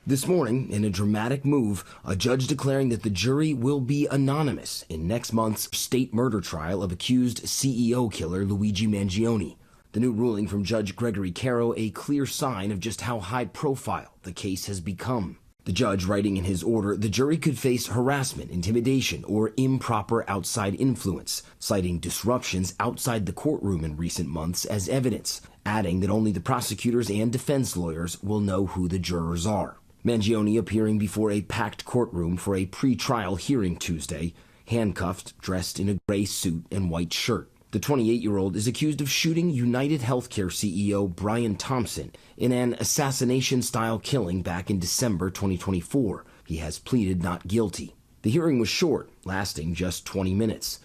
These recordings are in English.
This morning, in a dramatic move, a judge declaring that the jury will be anonymous in next month's state murder trial of accused CEO killer Luigi Mangione. The new ruling from Judge Gregory Caro a clear sign of just how high profile the case has become. The judge writing in his order, the jury could face harassment, intimidation, or improper outside influence, citing disruptions outside the courtroom in recent months as evidence, adding that only the prosecutors and defense lawyers will know who the jurors are. Mangione appearing before a packed courtroom for a pre-trial hearing Tuesday, handcuffed, dressed in a gray suit and white shirt. The 28-year-old is accused of shooting United Healthcare CEO Brian Thompson in an assassination-style killing back in December 2024. He has pleaded not guilty. The hearing was short, lasting just 20 minutes.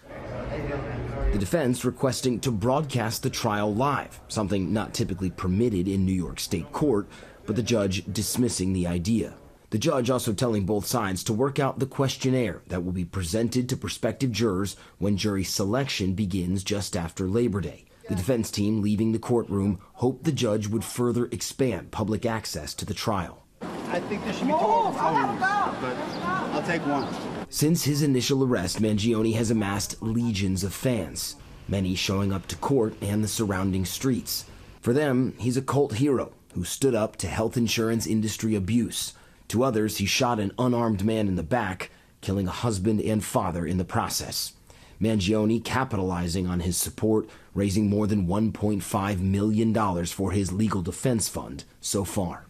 The defense requesting to broadcast the trial live, something not typically permitted in New York State Court, but the judge dismissing the idea. The judge also telling both sides to work out the questionnaire that will be presented to prospective jurors when jury selection begins just after Labor Day. The defense team leaving the courtroom hoped the judge would further expand public access to the trial. I think there should be 2 opportunities, but I'll take one. Since his initial arrest, Mangione has amassed legions of fans, many showing up to court and the surrounding streets. For them, he's a cult hero who stood up to health insurance industry abuse. To others, he shot an unarmed man in the back, killing a husband and father in the process. Mangione capitalizing on his support, raising more than $1.5 million for his legal defense fund so far.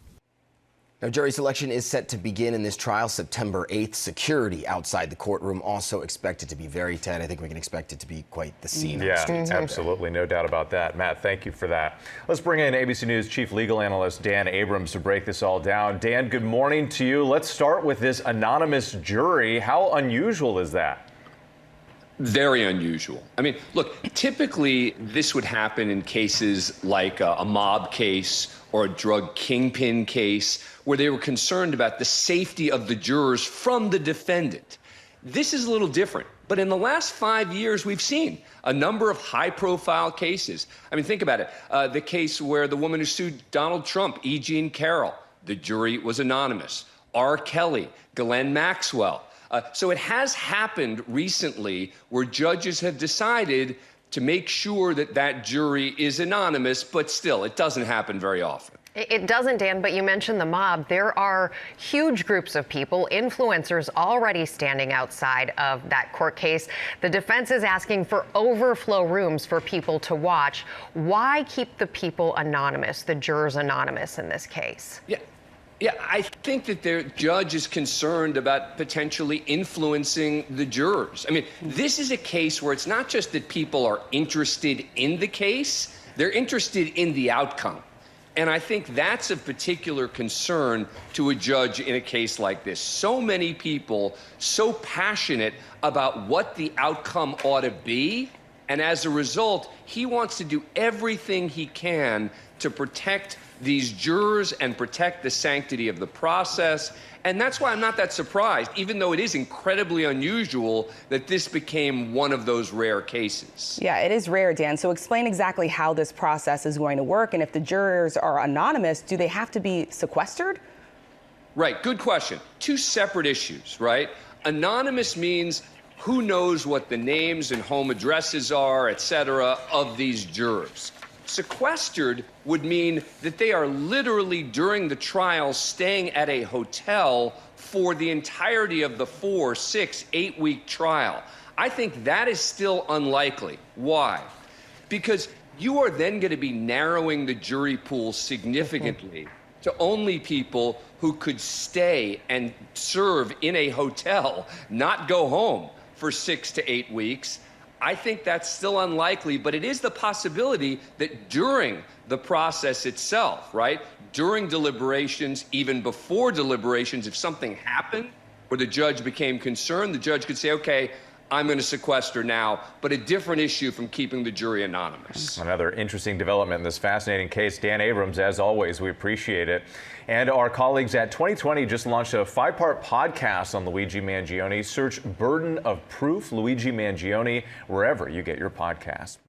Now, jury selection is set to begin in this trial September 8th. Security outside the courtroom also expected to be very tight. I think we can expect it to be quite the scene. Yeah, absolutely. No doubt about that. Matt, thank you for that. Let's bring in ABC News Chief Legal Analyst Dan Abrams to break this all down. Dan, good morning to you. Let's start with this anonymous jury. How unusual is that? Very unusual. I mean, look, typically this would happen in cases like a mob case or a drug kingpin case where they were concerned about the safety of the jurors from the defendant. This is a little different. But in the last 5 years, we've seen a number of high-profile cases. I mean, think about it. The case where the woman who sued Donald Trump, E. Jean Carroll, the jury was anonymous. R. Kelly, Ghislaine Maxwell. So it has happened recently where judges have decided to make sure that that jury is anonymous, but still, it doesn't happen very often. It doesn't, Dan, but you mentioned the mob. There are huge groups of people, influencers, already standing outside of that court case. The defense is asking for overflow rooms for people to watch. Why keep the people anonymous, the jurors anonymous in this case? Yeah, I think that their judge is concerned about potentially influencing the jurors. I mean, this is a case where it's not just that people are interested in the case, they're interested in the outcome. And I think that's of particular concern to a judge in a case like this. So many people so passionate about what the outcome ought to be. And as a result, he wants to do everything he can to protect these jurors and protect the sanctity of the process. And that's why I'm not that surprised, even though it is incredibly unusual that this became one of those rare cases. Yeah, it is rare, Dan. So explain exactly how this process is going to work. And if the jurors are anonymous, do they have to be sequestered? Right, good question. Two separate issues, right? Anonymous means who knows what the names and home addresses are, et cetera, of these jurors. Sequestered would mean that they are literally during the trial staying at a hotel for the entirety of the 4, 6, 8-week trial. I think that is still unlikely. Why? Because you are then going to be narrowing the jury pool significantly to only people who could stay and serve in a hotel, not go home for 6 to 8 weeks. I think that's still unlikely, but it is the possibility that during the process itself, right, during deliberations, even before deliberations, if something happened where the judge became concerned, the judge could say, okay, I'm going to sequester now, but a different issue from keeping the jury anonymous. Another interesting development in this fascinating case. Dan Abrams, as always, we appreciate it. And our colleagues at 2020 just launched a 5-part podcast on Luigi Mangione. Search Burden of Proof, Luigi Mangione, wherever you get your podcasts.